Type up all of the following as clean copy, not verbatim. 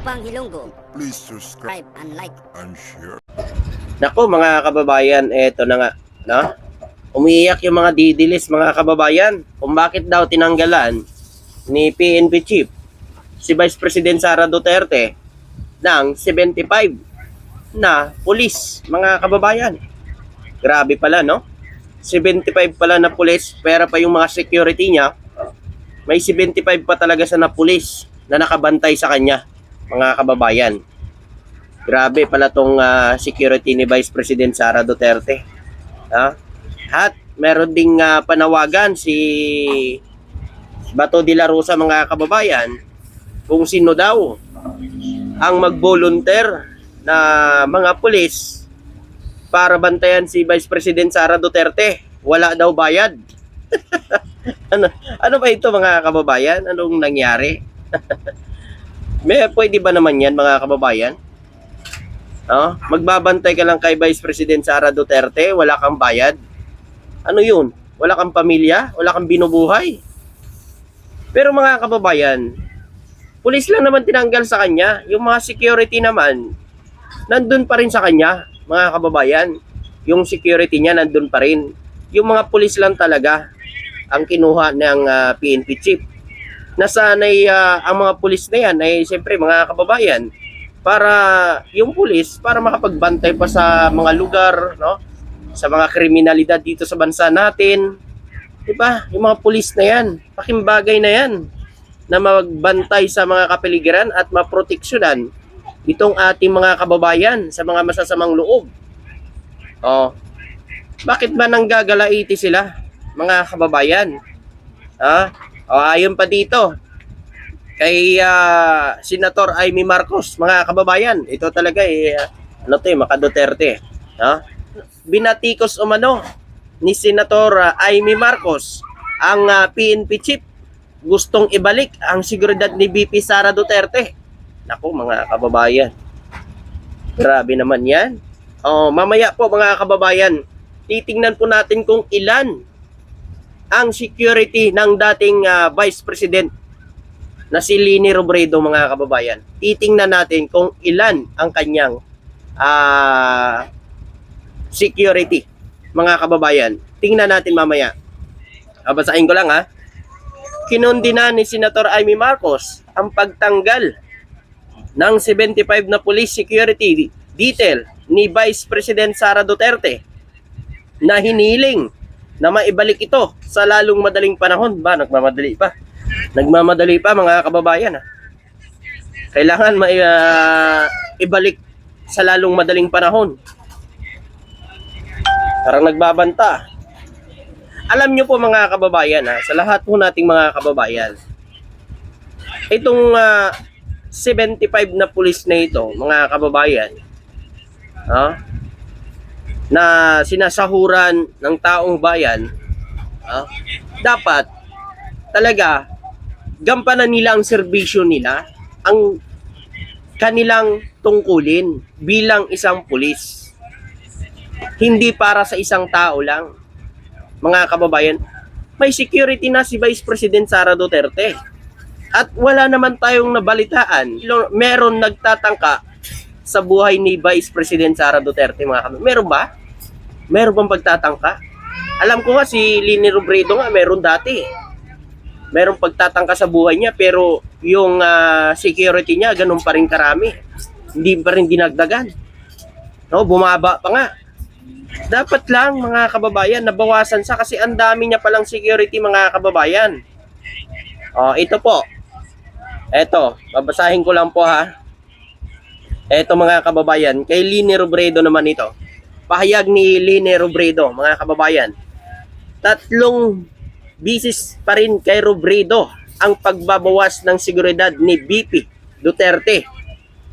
Upang Ilonggo, Please subscribe and like. and share. Nako mga kababayan, eto na nga, no? Umiiyak yung mga didilis mga kababayan kung bakit daw tinanggalan ni PNP Chief si Vice President Sara Duterte ng 75 na pulis mga kababayan. Grabe pala, no? 75 pala na pulis, pera pa yung mga security niya. May 75 pa talaga sa na pulis na nakabantay sa kanya mga kababayan. Grabe pala tong security ni Vice President Sara Duterte. At meron ding panawagan si Bato de la Rosa mga kababayan kung sino daw ang mag-volunteer na mga pulis para bantayan si Vice President Sara Duterte. Wala daw bayad. ano ba ito mga kababayan? Anong nangyari? Pwede ba naman yan mga kababayan? Magbabantay ka lang kay Vice President Sara Duterte, wala kang bayad. Ano yun? Wala kang pamilya? Wala kang binubuhay? Pero mga kababayan, pulis lang naman tinanggal sa kanya. Yung mga security naman, nandun pa rin sa kanya, mga kababayan. Yung security niya nandun pa rin. Yung mga pulis lang talaga ang kinuha ng PNP Chief. Nasanay ang mga pulis na yan ay siyempre mga kababayan para yung pulis para makapagbantay pa sa mga lugar, no? Sa mga kriminalidad dito sa bansa natin. Diba? Yung mga pulis na yan, pakimbagay na yan na magbantay sa mga kapaligiran at maproteksyonan itong ating mga kababayan sa mga masasamang loob. Bakit ba nanggagalaiti sila, mga kababayan? Ayon pa dito kay Senator Amy Marcos, mga kababayan, ito talaga maka Duterte. Binatikos umano ni Senator Amy Marcos ang PNP Chief, gustong ibalik ang seguridad ni VP Sara Duterte. Naku mga kababayan, grabe naman yan. Mamaya po mga kababayan, titingnan po natin kung ilan ang security ng dating Vice President na si Leni Robredo mga kababayan. Titingnan natin kung ilan ang kanyang security mga kababayan. Tingnan natin mamaya. Basahin ko lang Kinundina ni Senator Amy Marcos ang pagtanggal ng 75 na police security detail ni Vice President Sara Duterte na hiniling na maibalik ito sa lalong madaling panahon. Nagmamadali pa mga kababayan. Kailangan ibalik sa lalong madaling panahon. Parang nagbabanta. Alam nyo po mga kababayan, sa lahat po nating mga kababayan, itong 75 na pulis na ito, mga kababayan, na sinasahuran ng taong bayan, dapat talaga gampanan nila ang serbisyo nila, ang kanilang tungkulin bilang isang pulis. Hindi para sa isang tao lang. Mga kababayan, may security na si Vice President Sara Duterte. At wala naman tayong nabalitaan. Meron nagtatangka sa buhay ni Vice President Sara Duterte mga kababayan. Meron ba? Meron bang pagtatangka? Alam ko nga si Leni Robredo meron dati. Meron pagtatangka sa buhay niya pero yung security niya ganun pa rin karami. Hindi pa rin dinagdagan. Bumaba pa nga. Dapat lang mga kababayan nabawasan sa kasi ang dami niya palang security mga kababayan. Ito po. Ito, babasahin ko lang po Ito mga kababayan, kay Leni Robredo naman ito. Pahayag ni Leni Robredo, mga kababayan. 3 bisis pa rin kay Robredo ang pagbabawas ng seguridad ni VP Duterte.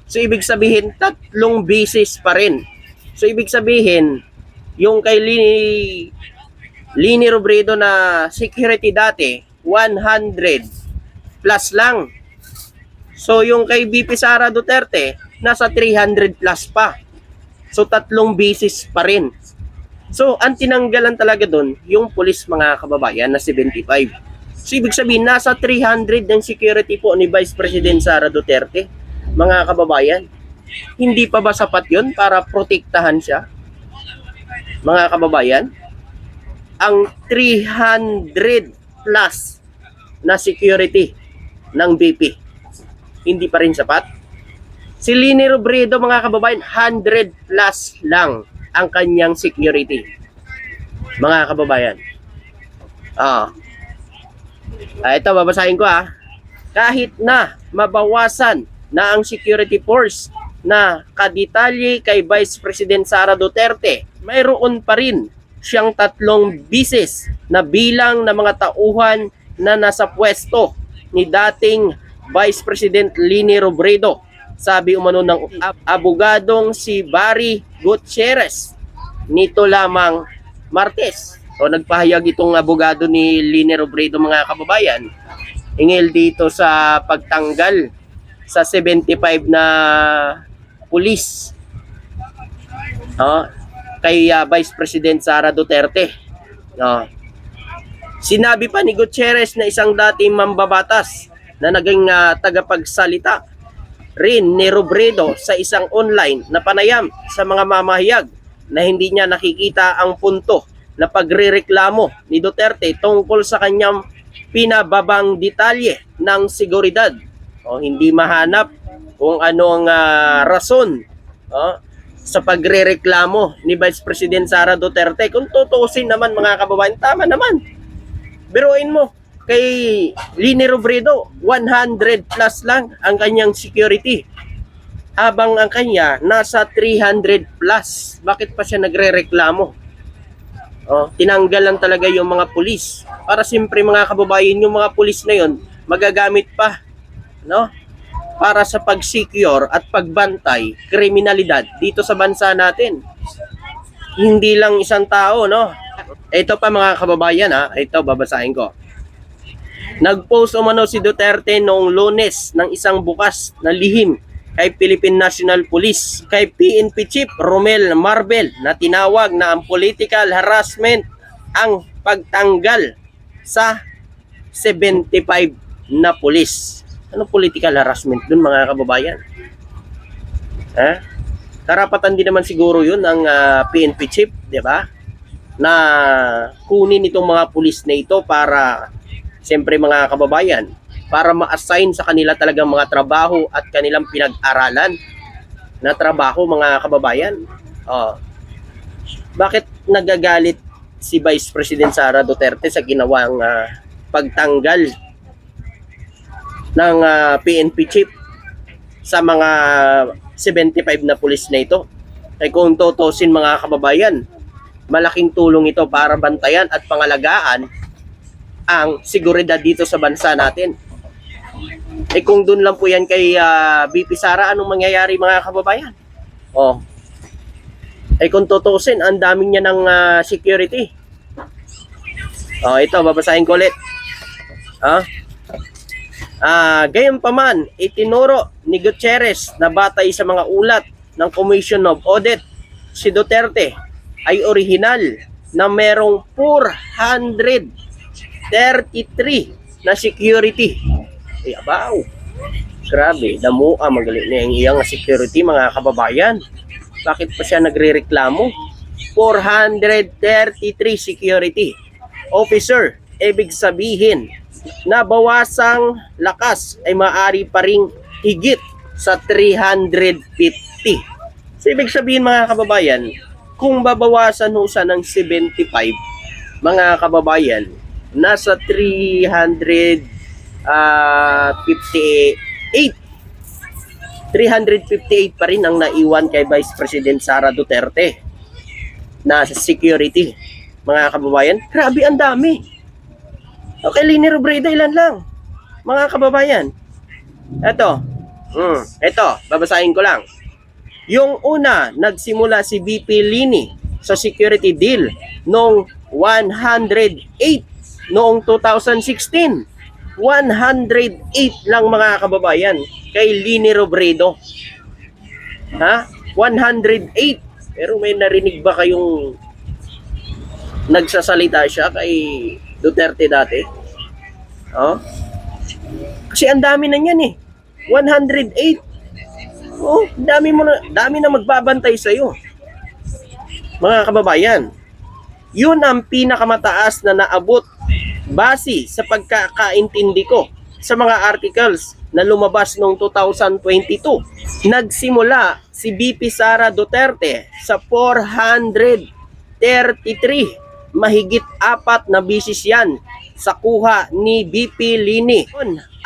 So ibig sabihin 3 bisis pa rin. So ibig sabihin yung kay Leni Robredo na security dati 100 plus lang. So yung kay VP Sara Duterte nasa 300 plus pa. So 3 bisis pa rin. So ang tinanggalan talaga doon yung pulis mga kababayan na 75. So ibig sabihin nasa 300 ng security po ni Vice President Sara Duterte. mga kababayan. Hindi pa ba sapat yun para protektahan siya? Mga kababayan, ang 300 plus na security ng BP, hindi pa rin sapat. Si Leni Robredo, mga kababayan, 100 plus lang ang kanyang security. Mga kababayan. Ito, babasahin ko Kahit na mabawasan na ang security force na kadetalye kay Vice President Sara Duterte, mayroon pa rin siyang 3 bisis na bilang ng mga tauhan na nasa pwesto ni dating Vice President Leni Robredo. Sabi umano ng abogadong si Barry Gutierrez nito lamang Martes. O nagpahayag itong abogado ni Leni Robredo, mga kababayan, ingil dito sa pagtanggal sa 75 na pulis kay Vice President Sara Duterte. Sinabi pa ni Gutierrez na isang dating mambabatas na naging tagapagsalita rin ni Robredo sa isang online na panayam sa mga mamahayag na hindi niya nakikita ang punto na pagrereklamo ni Duterte tungkol sa kanyang pinababang detalye ng seguridad. Hindi mahanap kung ano ang rason sa pagrereklamo ni Vice President Sara Duterte. Kung tutuusin naman, mga kababayan, tama naman. Biruin mo, kay Leni Robredo, 100 plus lang ang kanyang security. Habang ang kanya, nasa 300 plus. Bakit pa siya nagre-reklamo? Tinanggal lang talaga yung mga pulis. Para siyempre, mga kababayan, yung mga pulis na yun, magagamit pa, para sa pag-secure at pagbantay, kriminalidad dito sa bansa natin. Hindi lang isang tao, Ito pa, mga kababayan, ito, babasahin ko. Nag-post umano si Duterte noong Lunes ng isang bukas na lihim kay Philippine National Police, kay PNP Chief Romel Marbel, na tinawag na ang political harassment ang pagtanggal sa 75 na pulis. Ano political harassment dun, mga kababayan? Karapatan din naman siguro yun ng PNP Chief, di ba? Na kunin itong mga pulis na ito para, siyempre, mga kababayan, para ma-assign sa kanila talagang mga trabaho at kanilang pinag-aralan na trabaho, mga kababayan. Bakit nagagalit si Vice President Sara Duterte sa ginawang pagtanggal ng PNP Chief sa mga 75 na pulis na ito? Ay kung tutusin, mga kababayan, malaking tulong ito para bantayan at pangalagaan ang seguridad dito sa bansa natin. Kung doon lang po yan kay BP Sara, anong mangyayari, mga kababayan? Kung tutusin, ang daming niya ng security. Ito, babasahin ko ulit. Gayunpaman, itinuro ni Gutierrez na batay sa mga ulat ng Commission of Audit, si Duterte ay orihinal na merong 433 na security. Abaw, grabe, damuha, magaling na yung iyang security, mga kababayan. Bakit pa siya nagre-reklamo? 433 security officer. Ibig sabihin, na bawasang lakas ay maaari pa ring higit sa 350. So, ibig sabihin, mga kababayan, kung babawasan sa ng 75, mga kababayan, nasa 358 pa rin ang naiwan kay Vice President Sara Duterte na security, mga kababayan. Grabe, ang dami. Okay, Leni Robredo, ilan lang, mga kababayan? Ito, babasahin ko lang. Yung una, nagsimula si VP Leni sa security deal noong 108 noong 2016. 108 lang, mga kababayan, kay Leni Robredo. 108. Pero may narinig ba kayong nagsasalita siya kay Duterte dati? Kasi ang dami na yan 108. Oh, dami na magbabantay sa iyo. Mga kababayan, yun ang pinakamataas na naabot base sa pagkakaintindi ko sa mga articles na lumabas noong 2022. Nagsimula si BP Sara Duterte sa 433. Mahigit 4 na bisis yan sa kuha ni BP Lini.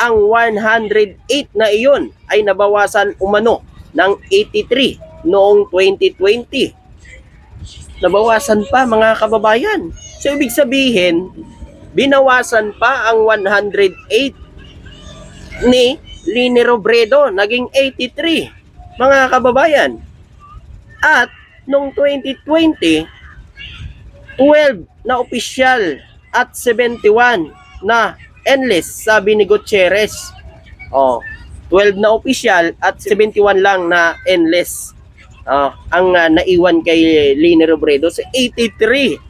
Ang 108 na iyon ay nabawasan umano ng 83 noong 2020. Nabawasan pa mga kababayan. So ibig sabihin, binawasan pa ang 108 ni Lini Robredo, naging 83 mga kababayan. At noong 2020, 12 na opisyal at 71 na enlist, sabi ni Gutierrez. 12 na opisyal at 71 lang na enlist. Ang naiwan kay Lini Robredo sa 83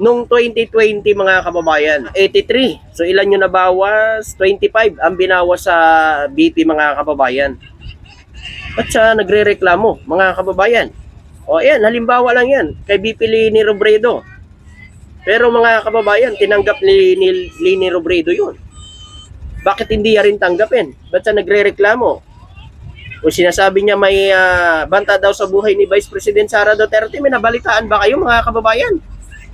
nung 2020 mga kababayan. 83. So ilan yung nabawas? 25 ang binawas sa BP mga kababayan. At siya nagre-reklamo mga kababayan. Ayan, halimbawa lang yan kay BP Lini Robredo. Pero mga kababayan, tinanggap ni Lini Robredo yun. Bakit hindi niya rin tanggapin? Ba't siya nagre-reklamo? Kung sinasabi niya may banta daw sa buhay ni Vice President Sara Duterte, may nabalitaan ba kayo mga kababayan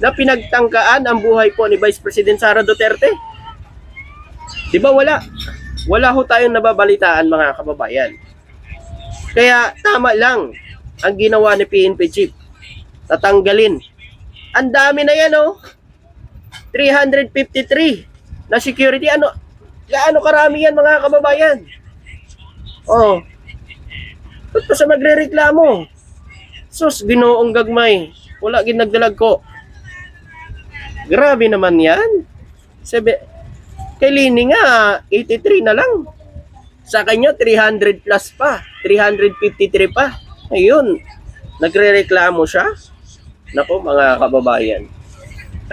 na pinagtangkaan ang buhay po ni Vice President Sara Duterte? Di ba wala? Wala ho tayong nababalitaan mga kababayan. Kaya tama lang ang ginawa ni PNP Chief. Tatanggalin. Ang dami na yan 353 na security. Gaano karami yan mga kababayan? Ba't pa siya magre-reklamo? Sus, ginoong gagmay. Wala ginagdalag ko. Grabe naman yan. Kay Lini nga, 83 na lang. Sa kanya, 300 plus pa. 353 pa. Ayun, nagre-reklamo siya. Nako, mga kababayan.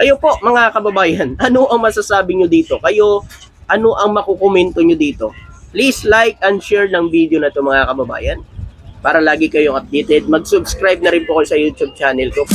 Kayo po, mga kababayan, ano ang masasabi nyo dito? Kayo, ano ang makukomento nyo dito? Please like and share ng video na to mga kababayan. Para lagi kayong updated. Mag-subscribe na rin po kayo sa YouTube channel ko.